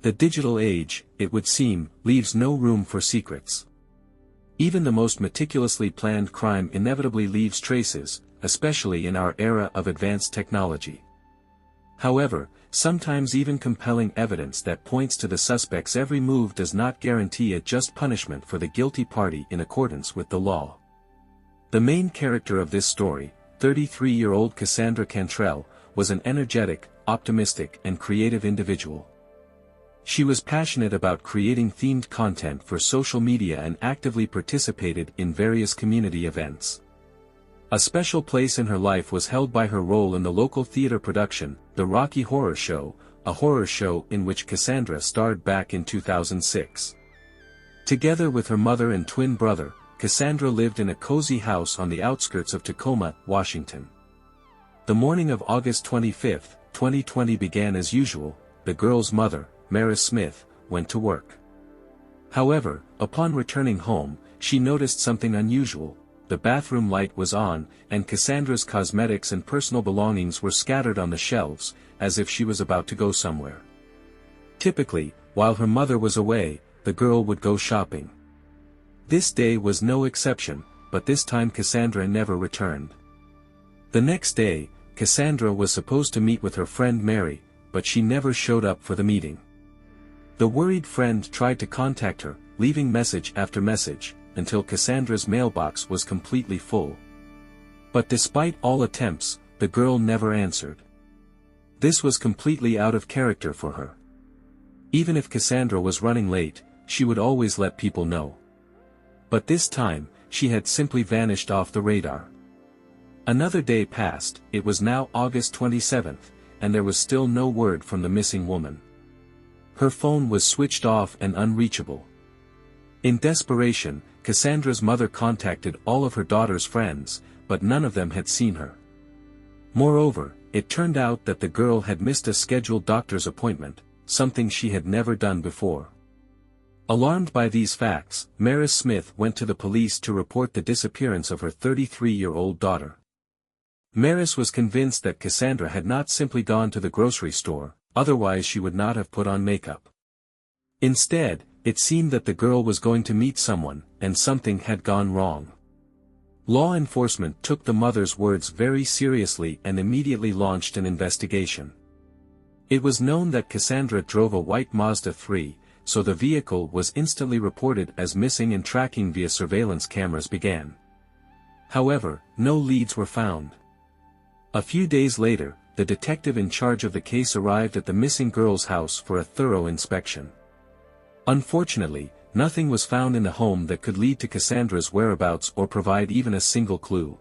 The digital age, it would seem, leaves no room for secrets. Even the most meticulously planned crime inevitably leaves traces, especially in our era of advanced technology. However, sometimes even compelling evidence that points to the suspect's every move does not guarantee a just punishment for the guilty party in accordance with the law. The main character of this story, 33-year-old Cassandra Cantrell, was an energetic, optimistic and creative individual. She was passionate about creating themed content for social media and actively participated in various community events. A special place in her life was held by her role in the local theater production, The Rocky Horror Show, a horror show in which Cassandra starred back in 2006. Together with her mother and twin brother, Cassandra lived in a cozy house on the outskirts of Tacoma, Washington. The morning of August 25, 2020 began as usual. The girl's mother, Maris Smith, went to work. However, upon returning home, she noticed something unusual. The bathroom light was on, and Cassandra's cosmetics and personal belongings were scattered on the shelves, as if she was about to go somewhere. Typically, while her mother was away, the girl would go shopping. This day was no exception, but this time Cassandra never returned. The next day, Cassandra was supposed to meet with her friend Mary, but she never showed up for the meeting. The worried friend tried to contact her, leaving message after message, until Cassandra's mailbox was completely full. But despite all attempts, the girl never answered. This was completely out of character for her. Even if Cassandra was running late, she would always let people know. But this time, she had simply vanished off the radar. Another day passed. It was now August 27th, and there was still no word from the missing woman. Her phone was switched off and unreachable. In desperation, Cassandra's mother contacted all of her daughter's friends, but none of them had seen her. Moreover, it turned out that the girl had missed a scheduled doctor's appointment, something she had never done before. Alarmed by these facts, Maris Smith went to the police to report the disappearance of her 33-year-old daughter. Maris was convinced that Cassandra had not simply gone to the grocery store, otherwise she would not have put on makeup. Instead, it seemed that the girl was going to meet someone, and something had gone wrong. Law enforcement took the mother's words very seriously and immediately launched an investigation. It was known that Cassandra drove a white Mazda 3, so the vehicle was instantly reported as missing and tracking via surveillance cameras began. However, no leads were found. A few days later, the detective in charge of the case arrived at the missing girl's house for a thorough inspection. Unfortunately, nothing was found in the home that could lead to Cassandra's whereabouts or provide even a single clue.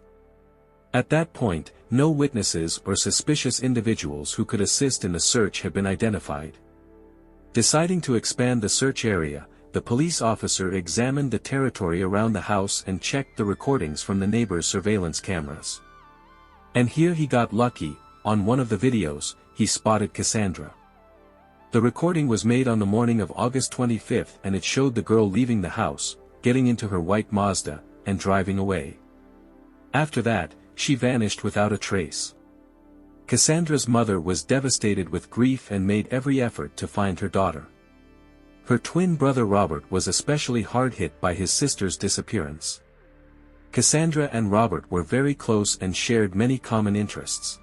At that point, no witnesses or suspicious individuals who could assist in the search had been identified. Deciding to expand the search area, the police officer examined the territory around the house and checked the recordings from the neighbors' surveillance cameras. And here he got lucky. On one of the videos, he spotted Cassandra. The recording was made on the morning of August 25th and it showed the girl leaving the house, getting into her white Mazda, and driving away. After that, she vanished without a trace. Cassandra's mother was devastated with grief and made every effort to find her daughter. Her twin brother Robert was especially hard hit by his sister's disappearance. Cassandra and Robert were very close and shared many common interests.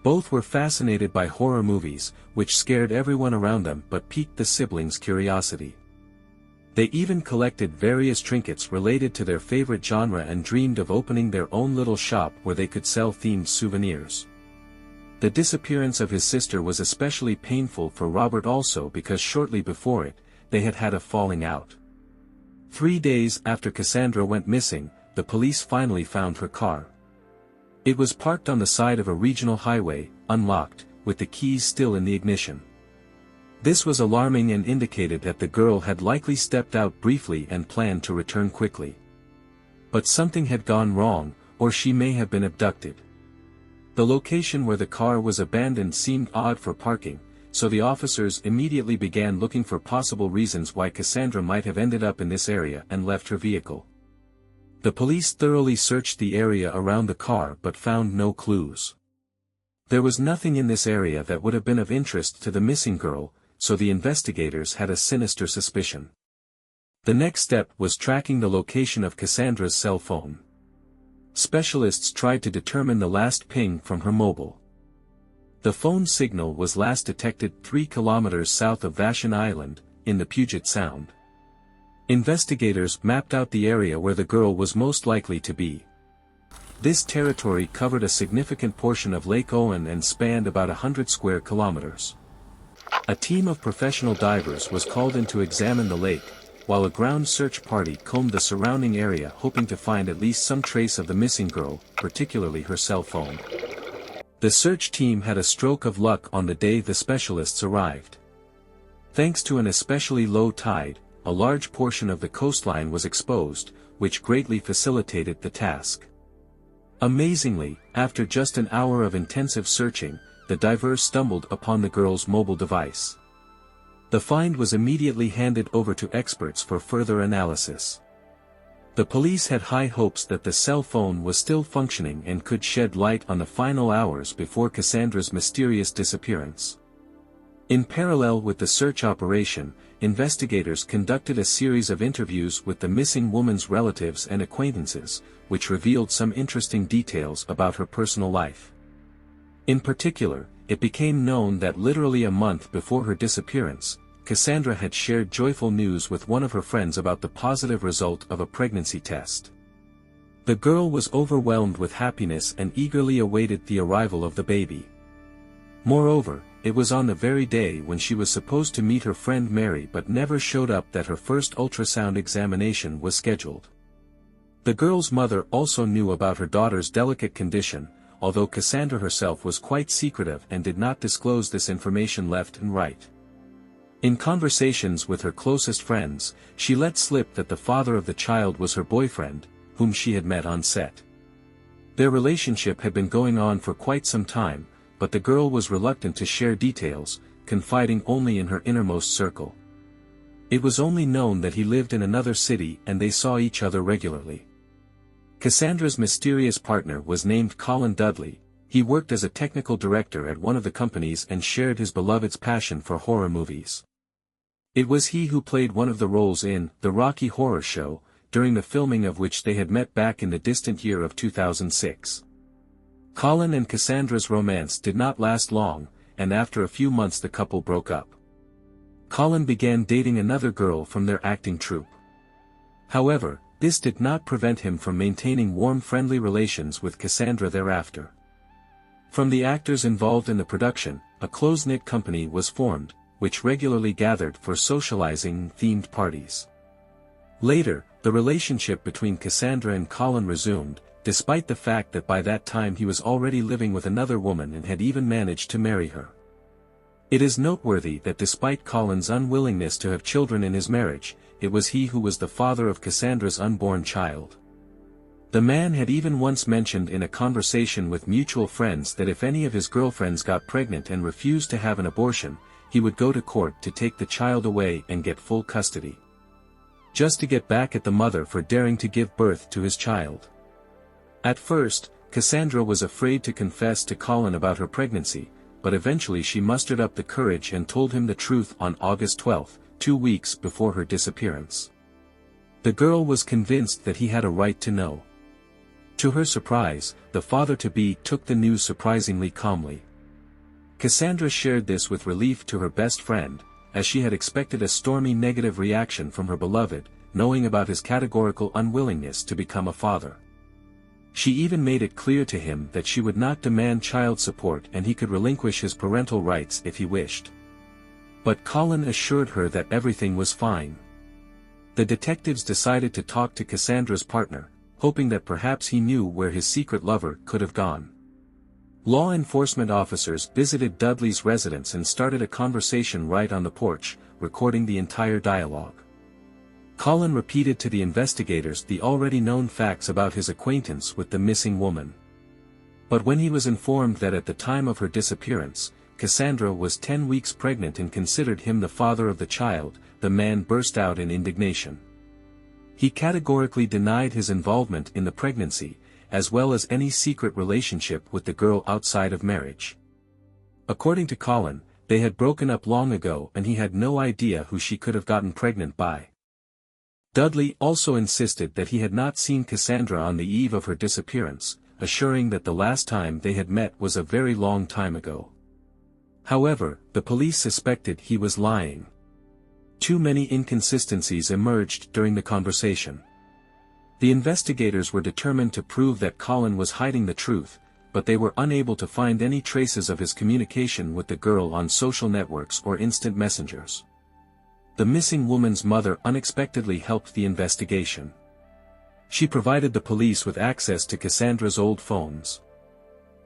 Both were fascinated by horror movies, which scared everyone around them but piqued the siblings' curiosity. They even collected various trinkets related to their favorite genre and dreamed of opening their own little shop where they could sell themed souvenirs. The disappearance of his sister was especially painful for Robert also because shortly before it, they had had a falling out. 3 days after Cassandra went missing, the police finally found her car. It was parked on the side of a regional highway, unlocked, with the keys still in the ignition. This was alarming and indicated that the girl had likely stepped out briefly and planned to return quickly. But something had gone wrong, or she may have been abducted. The location where the car was abandoned seemed odd for parking, so the officers immediately began looking for possible reasons why Cassandra might have ended up in this area and left her vehicle. The police thoroughly searched the area around the car but found no clues. There was nothing in this area that would have been of interest to the missing girl, so the investigators had a sinister suspicion. The next step was tracking the location of Cassandra's cell phone. Specialists tried to determine the last ping from her mobile. The phone signal was last detected 3 kilometers south of Vashon Island, in the Puget Sound. Investigators mapped out the area where the girl was most likely to be. This territory covered a significant portion of Lake Owen and spanned about 100 square kilometers. A team of professional divers was called in to examine the lake, while a ground search party combed the surrounding area hoping to find at least some trace of the missing girl, particularly her cell phone. The search team had a stroke of luck on the day the specialists arrived. Thanks to an especially low tide, a large portion of the coastline was exposed, which greatly facilitated the task. Amazingly, after just an hour of intensive searching, the divers stumbled upon the girl's mobile device. The find was immediately handed over to experts for further analysis. The police had high hopes that the cell phone was still functioning and could shed light on the final hours before Cassandra's mysterious disappearance. In parallel with the search operation, investigators conducted a series of interviews with the missing woman's relatives and acquaintances, which revealed some interesting details about her personal life. In particular, it became known that literally a month before her disappearance, Cassandra had shared joyful news with one of her friends about the positive result of a pregnancy test. The girl was overwhelmed with happiness and eagerly awaited the arrival of the baby. Moreover, it was on the very day when she was supposed to meet her friend Mary but never showed up that her first ultrasound examination was scheduled. The girl's mother also knew about her daughter's delicate condition, although Cassandra herself was quite secretive and did not disclose this information left and right. In conversations with her closest friends, she let slip that the father of the child was her boyfriend, whom she had met on set. Their relationship had been going on for quite some time, but the girl was reluctant to share details, confiding only in her innermost circle. It was only known that he lived in another city and they saw each other regularly. Cassandra's mysterious partner was named Colin Dudley. He worked as a technical director at one of the companies and shared his beloved's passion for horror movies. It was he who played one of the roles in The Rocky Horror Show, during the filming of which they had met back in the distant year of 2006. Colin and Cassandra's romance did not last long, and after a few months the couple broke up. Colin began dating another girl from their acting troupe. However, this did not prevent him from maintaining warm friendly relations with Cassandra thereafter. From the actors involved in the production, a close-knit company was formed, which regularly gathered for socializing themed parties. Later, the relationship between Cassandra and Colin resumed, despite the fact that by that time he was already living with another woman and had even managed to marry her. It is noteworthy that despite Colin's unwillingness to have children in his marriage, it was he who was the father of Cassandra's unborn child. The man had even once mentioned in a conversation with mutual friends that if any of his girlfriends got pregnant and refused to have an abortion, he would go to court to take the child away and get full custody. Just to get back at the mother for daring to give birth to his child. At first, Cassandra was afraid to confess to Colin about her pregnancy, but eventually she mustered up the courage and told him the truth on August 12, 2 weeks before her disappearance. The girl was convinced that he had a right to know. To her surprise, the father-to-be took the news surprisingly calmly. Cassandra shared this with relief to her best friend, as she had expected a stormy negative reaction from her beloved, knowing about his categorical unwillingness to become a father. She even made it clear to him that she would not demand child support and he could relinquish his parental rights if he wished. But Colin assured her that everything was fine. The detectives decided to talk to Cassandra's partner, hoping that perhaps he knew where his secret lover could have gone. Law enforcement officers visited Dudley's residence and started a conversation right on the porch, recording the entire dialogue. Colin repeated to the investigators the already known facts about his acquaintance with the missing woman. But when he was informed that at the time of her disappearance, Cassandra was 10 weeks pregnant and considered him the father of the child, the man burst out in indignation. He categorically denied his involvement in the pregnancy, as well as any secret relationship with the girl outside of marriage. According to Colin, They had broken up long ago and he had no idea who she could have gotten pregnant by. Dudley also insisted that he had not seen Cassandra on the eve of her disappearance, assuring that the last time they had met was a very long time ago. However, the police suspected he was lying. Too many inconsistencies emerged during the conversation. The investigators were determined to prove that Colin was hiding the truth, but they were unable to find any traces of his communication with the girl on social networks or instant messengers. The missing woman's mother unexpectedly helped the investigation. She provided the police with access to Cassandra's old phones.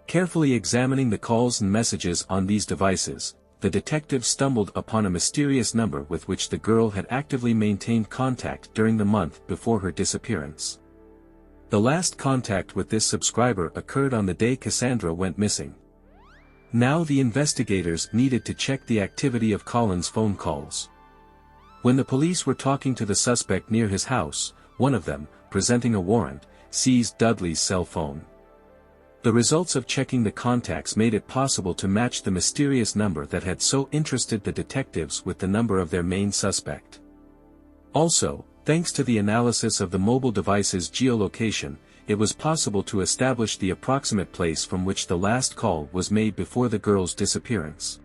Carefully examining the calls and messages on these devices, the detective stumbled upon a mysterious number with which the girl had actively maintained contact during the month before her disappearance. The last contact with this subscriber occurred on the day Cassandra went missing. Now the investigators needed to check the activity of Colin's phone calls. When the police were talking to the suspect near his house, one of them, presenting a warrant, seized Dudley's cell phone. The results of checking the contacts made it possible to match the mysterious number that had so interested the detectives with the number of their main suspect. Also, thanks to the analysis of the mobile device's geolocation, it was possible to establish the approximate place from which the last call was made before the girl's disappearance.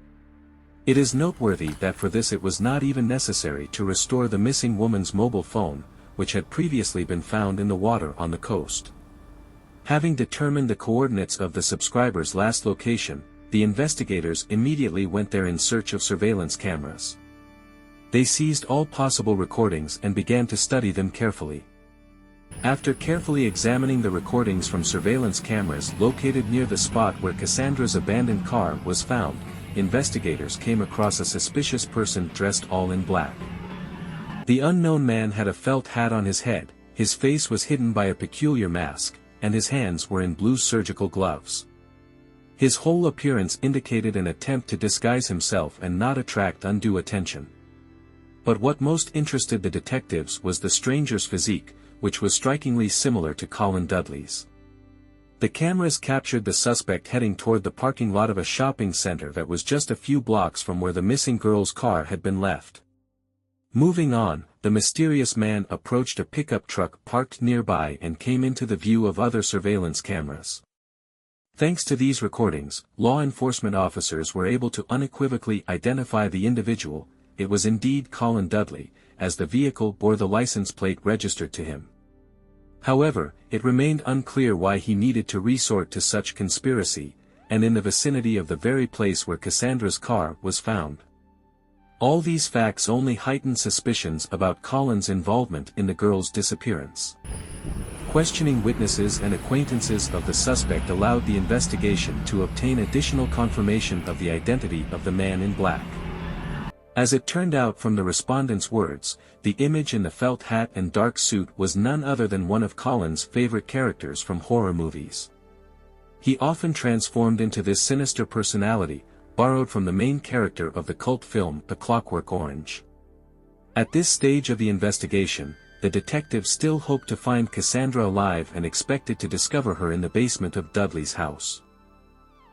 It is noteworthy that for this it was not even necessary to restore the missing woman's mobile phone, which had previously been found in the water on the coast. Having determined the coordinates of the subscriber's last location, the investigators immediately went there in search of surveillance cameras. They seized all possible recordings and began to study them carefully. After carefully examining the recordings from surveillance cameras located near the spot where Cassandra's abandoned car was found, investigators came across a suspicious person dressed all in black. The unknown man had a felt hat on his head, his face was hidden by a peculiar mask, and his hands were in blue surgical gloves. His whole appearance indicated an attempt to disguise himself and not attract undue attention. But what most interested the detectives was the stranger's physique, which was strikingly similar to Colin Dudley's. The cameras captured the suspect heading toward the parking lot of a shopping center that was just a few blocks from where the missing girl's car had been left. Moving on, the mysterious man approached a pickup truck parked nearby and came into the view of other surveillance cameras. Thanks to these recordings, law enforcement officers were able to unequivocally identify the individual. It was indeed Colin Dudley, as the vehicle bore the license plate registered to him. However, it remained unclear why he needed to resort to such conspiracy, and in the vicinity of the very place where Cassandra's car was found. All these facts only heightened suspicions about Colin's involvement in the girl's disappearance. Questioning witnesses and acquaintances of the suspect allowed the investigation to obtain additional confirmation of the identity of the man in black. As it turned out from the respondents' words, the image in the felt hat and dark suit was none other than one of Colin's favorite characters from horror movies. He often transformed into this sinister personality, borrowed from the main character of the cult film A Clockwork Orange. At this stage of the investigation, the detectives still hoped to find Cassandra alive and expected to discover her in the basement of Dudley's house.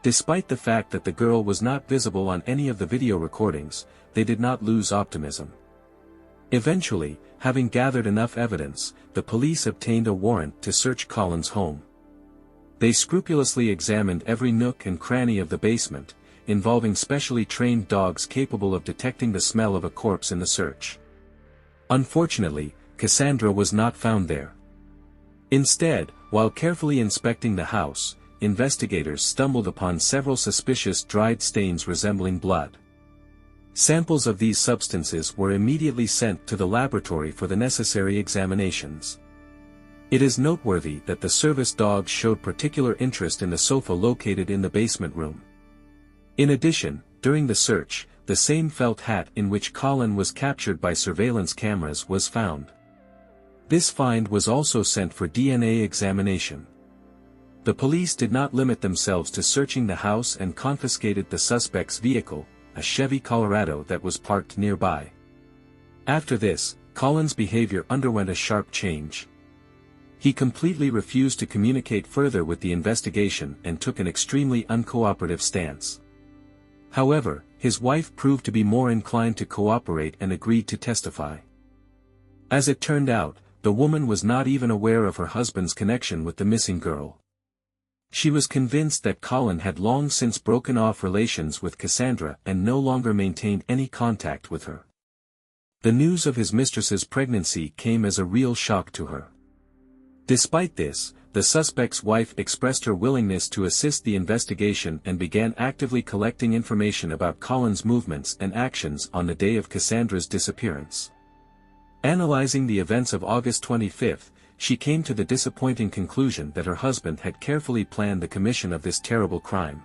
Despite the fact that the girl was not visible on any of the video recordings, they did not lose optimism. Eventually, having gathered enough evidence, the police obtained a warrant to search Colin's home. They scrupulously examined every nook and cranny of the basement, involving specially trained dogs capable of detecting the smell of a corpse in the search. Unfortunately, Cassandra was not found there. Instead, while carefully inspecting the house, investigators stumbled upon several suspicious dried stains resembling blood. Samples of these substances were immediately sent to the laboratory for the necessary examinations. It is noteworthy that the service dogs showed particular interest in the sofa located in the basement room. In addition, during the search, the same felt hat in which Colin was captured by surveillance cameras was found. This find was also sent for DNA examination. The police did not limit themselves to searching the house and confiscated the suspect's vehicle, a Chevy Colorado that was parked nearby. After this, Colin's behavior underwent a sharp change. He completely refused to communicate further with the investigation and took an extremely uncooperative stance. However, his wife proved to be more inclined to cooperate and agreed to testify. As it turned out, the woman was not even aware of her husband's connection with the missing girl. She was convinced that Colin had long since broken off relations with Cassandra and no longer maintained any contact with her. The news of his mistress's pregnancy came as a real shock to her. Despite this, the suspect's wife expressed her willingness to assist the investigation and began actively collecting information about Colin's movements and actions on the day of Cassandra's disappearance. Analyzing the events of August 25, she came to the disappointing conclusion that her husband had carefully planned the commission of this terrible crime.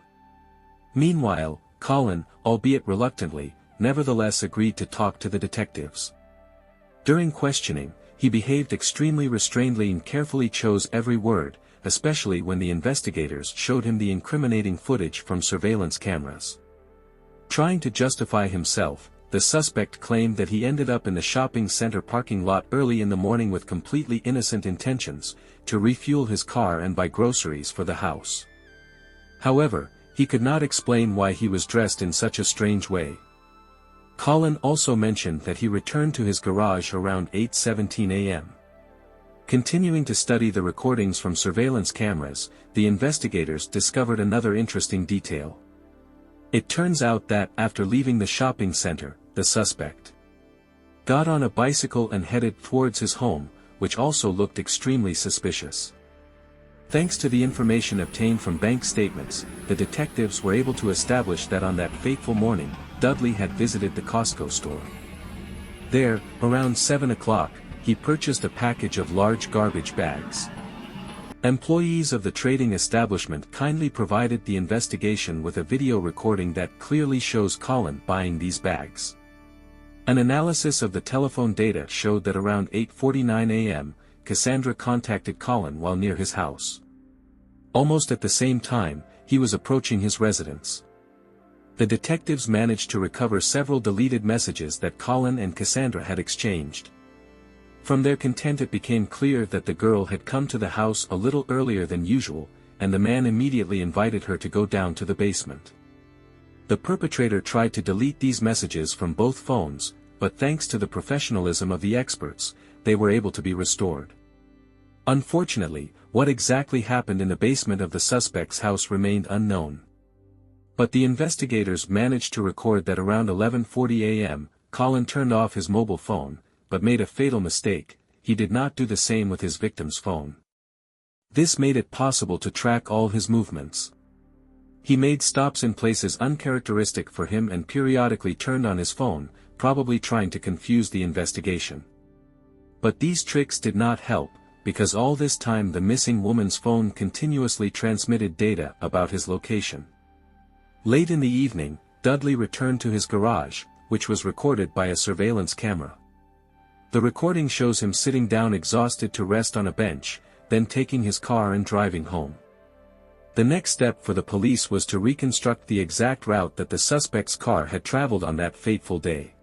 Meanwhile, Colin, albeit reluctantly, nevertheless agreed to talk to the detectives. During questioning, he behaved extremely restrainedly and carefully chose every word, especially when the investigators showed him the incriminating footage from surveillance cameras. Trying to justify himself, the suspect claimed that he ended up in the shopping center parking lot early in the morning with completely innocent intentions, to refuel his car and buy groceries for the house. However, he could not explain why he was dressed in such a strange way. Colin also mentioned that he returned to his garage around 8:17 a.m. Continuing to study the recordings from surveillance cameras, the investigators discovered another interesting detail. It turns out that, after leaving the shopping center, the suspect got on a bicycle and headed towards his home, which also looked extremely suspicious. Thanks to the information obtained from bank statements, the detectives were able to establish that on that fateful morning, Dudley had visited the Costco store. There, around 7 o'clock, he purchased a package of large garbage bags. Employees of the trading establishment kindly provided the investigation with a video recording that clearly shows Colin buying these bags. An analysis of the telephone data showed that around 8:49 a.m., Cassandra contacted Colin while near his house. Almost at the same time, he was approaching his residence. The detectives managed to recover several deleted messages that Colin and Cassandra had exchanged. From their content it became clear that the girl had come to the house a little earlier than usual, and the man immediately invited her to go down to the basement. The perpetrator tried to delete these messages from both phones, but thanks to the professionalism of the experts, they were able to be restored. Unfortunately, what exactly happened in the basement of the suspect's house remained unknown. But the investigators managed to record that around 11:40 a.m., Colin turned off his mobile phone, but made a fatal mistake: he did not do the same with his victim's phone. This made it possible to track all his movements. He made stops in places uncharacteristic for him and periodically turned on his phone, probably trying to confuse the investigation. But these tricks did not help, because all this time the missing woman's phone continuously transmitted data about his location. Late in the evening, Dudley returned to his garage, which was recorded by a surveillance camera. The recording shows him sitting down exhausted to rest on a bench, then taking his car and driving home. The next step for the police was to reconstruct the exact route that the suspect's car had traveled on that fateful day.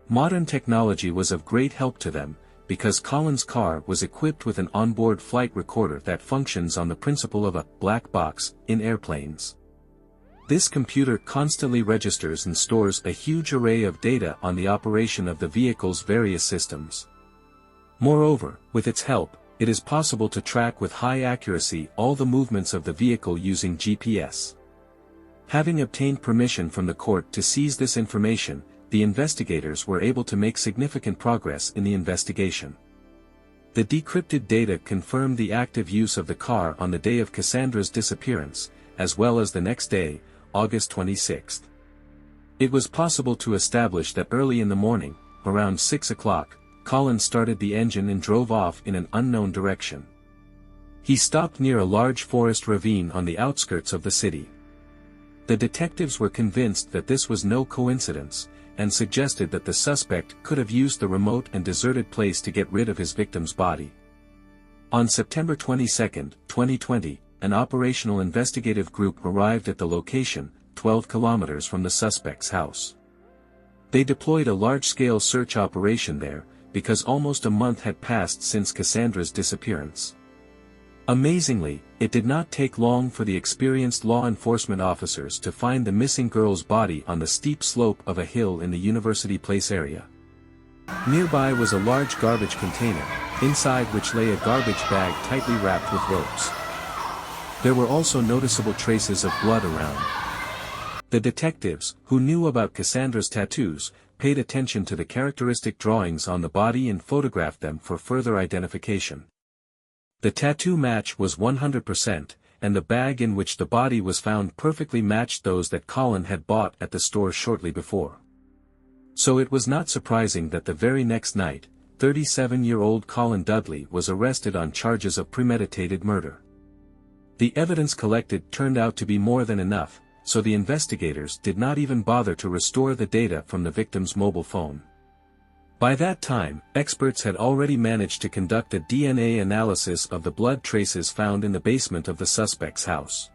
Modern technology was of great help to them, because Colin's car was equipped with an onboard flight recorder that functions on the principle of a black box in airplanes. This computer constantly registers and stores a huge array of data on the operation of the vehicle's various systems. Moreover, with its help, it is possible to track with high accuracy all the movements of the vehicle using GPS. Having obtained permission from the court to seize this information, the investigators were able to make significant progress in the investigation. The decrypted data confirmed the active use of the car on the day of Cassandra's disappearance, as well as the next day, August 26. It was possible to establish that early in the morning, around 6 o'clock, Colin started the engine and drove off in an unknown direction. He stopped near a large forest ravine on the outskirts of the city. The detectives were convinced that this was no coincidence, and suggested that the suspect could have used the remote and deserted place to get rid of his victim's body. On September 22, 2020, an operational investigative group arrived at the location, 12 kilometers from the suspect's house. They deployed a large-scale search operation there, because almost a month had passed since Cassandra's disappearance. Amazingly, it did not take long for the experienced law enforcement officers to find the missing girl's body on the steep slope of a hill in the University Place area. Nearby was a large garbage container, inside which lay a garbage bag tightly wrapped with ropes. There were also noticeable traces of blood around. The detectives, who knew about Cassandra's tattoos, paid attention to the characteristic drawings on the body and photographed them for further identification. The tattoo match was 100%, and the bag in which the body was found perfectly matched those that Colin had bought at the store shortly before. So it was not surprising that the very next night, 37-year-old Colin Dudley was arrested on charges of premeditated murder. The evidence collected turned out to be more than enough, so the investigators did not even bother to restore the data from the victim's mobile phone. By that time, experts had already managed to conduct a DNA analysis of the blood traces found in the basement of the suspect's house.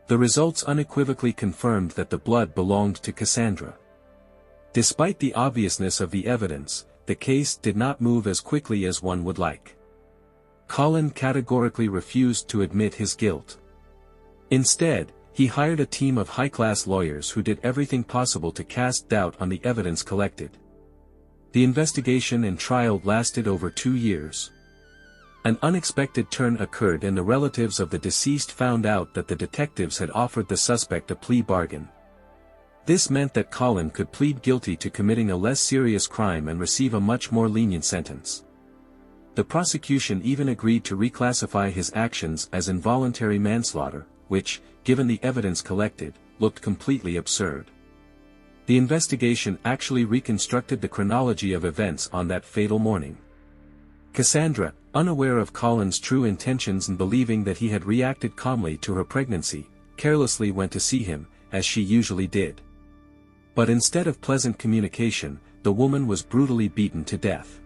The results unequivocally confirmed that the blood belonged to Cassandra. Despite the obviousness of the evidence, the case did not move as quickly as one would like. Colin categorically refused to admit his guilt. Instead, he hired a team of high-class lawyers who did everything possible to cast doubt on the evidence collected. The investigation and trial lasted over 2 years. An unexpected turn occurred and the relatives of the deceased found out that the detectives had offered the suspect a plea bargain. This meant that Colin could plead guilty to committing a less serious crime and receive a much more lenient sentence. The prosecution even agreed to reclassify his actions as involuntary manslaughter, which, given the evidence collected, looked completely absurd. The investigation actually reconstructed the chronology of events on that fatal morning. Cassandra, unaware of Colin's true intentions and believing that he had reacted calmly to her pregnancy, carelessly went to see him, as she usually did. But instead of pleasant communication, the woman was brutally beaten to death.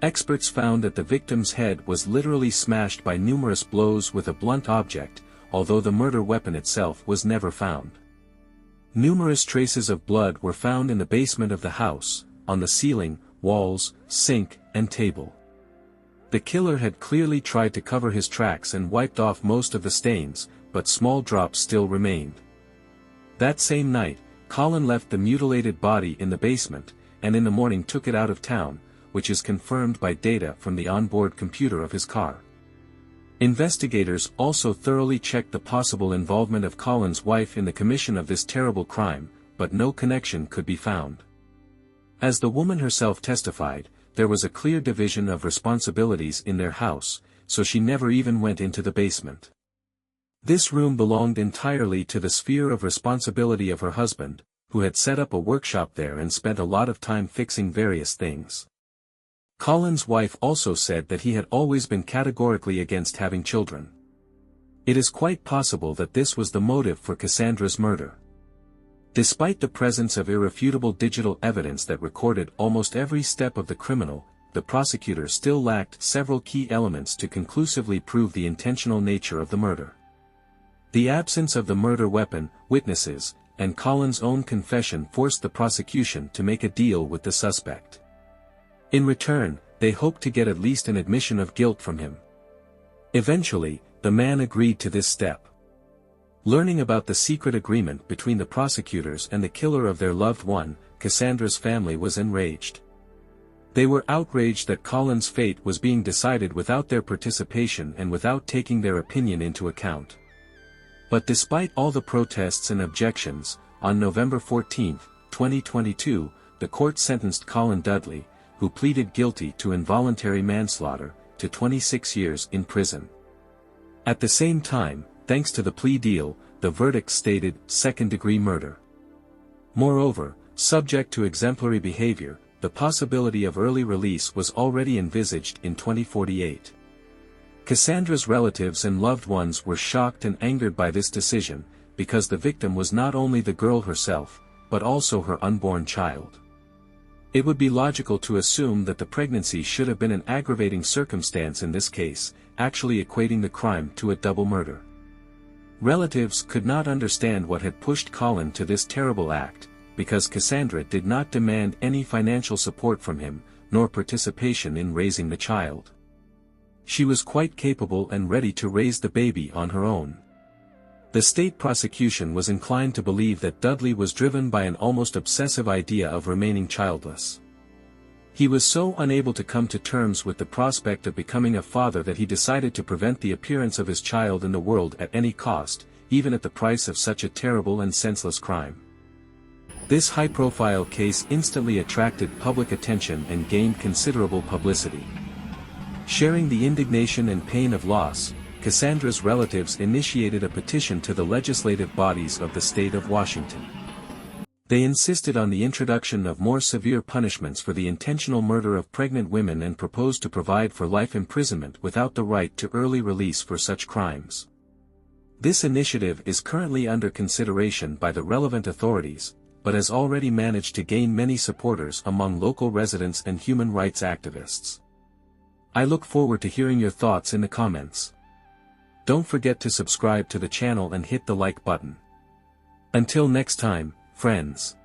Experts found that the victim's head was literally smashed by numerous blows with a blunt object, although the murder weapon itself was never found. Numerous traces of blood were found in the basement of the house, on the ceiling, walls, sink, and table. The killer had clearly tried to cover his tracks and wiped off most of the stains, but small drops still remained. That same night, Colin left the mutilated body in the basement, and in the morning took it out of town, which is confirmed by data from the onboard computer of his car. Investigators also thoroughly checked the possible involvement of Colin's wife in the commission of this terrible crime, but no connection could be found. As the woman herself testified, there was a clear division of responsibilities in their house, so she never even went into the basement. This room belonged entirely to the sphere of responsibility of her husband, who had set up a workshop there and spent a lot of time fixing various things. Colin's wife also said that he had always been categorically against having children. It is quite possible that this was the motive for Cassandra's murder. Despite the presence of irrefutable digital evidence that recorded almost every step of the criminal, the prosecutor still lacked several key elements to conclusively prove the intentional nature of the murder. The absence of the murder weapon, witnesses, and Colin's own confession forced the prosecution to make a deal with the suspect. In return, they hoped to get at least an admission of guilt from him. Eventually, the man agreed to this step. Learning about the secret agreement between the prosecutors and the killer of their loved one, Cassandra's family was enraged. They were outraged that Colin's fate was being decided without their participation and without taking their opinion into account. But despite all the protests and objections, on November 14, 2022, the court sentenced Colin Dudley, who pleaded guilty to involuntary manslaughter, to 26 years in prison. At the same time, thanks to the plea deal, the verdict stated second-degree murder. Moreover, subject to exemplary behavior, the possibility of early release was already envisaged in 2048. Cassandra's relatives and loved ones were shocked and angered by this decision, because the victim was not only the girl herself, but also her unborn child. It would be logical to assume that the pregnancy should have been an aggravating circumstance in this case, actually equating the crime to a double murder. Relatives could not understand what had pushed Colin to this terrible act, because Cassandra did not demand any financial support from him, nor participation in raising the child. She was quite capable and ready to raise the baby on her own. The state prosecution was inclined to believe that Dudley was driven by an almost obsessive idea of remaining childless. He was so unable to come to terms with the prospect of becoming a father that he decided to prevent the appearance of his child in the world at any cost, even at the price of such a terrible and senseless crime. This high-profile case instantly attracted public attention and gained considerable publicity. Sharing the indignation and pain of loss, Cassandra's relatives initiated a petition to the legislative bodies of the state of Washington. They insisted on the introduction of more severe punishments for the intentional murder of pregnant women and proposed to provide for life imprisonment without the right to early release for such crimes. This initiative is currently under consideration by the relevant authorities, but has already managed to gain many supporters among local residents and human rights activists. I look forward to hearing your thoughts in the comments. Don't forget to subscribe to the channel and hit the like button. Until next time, friends.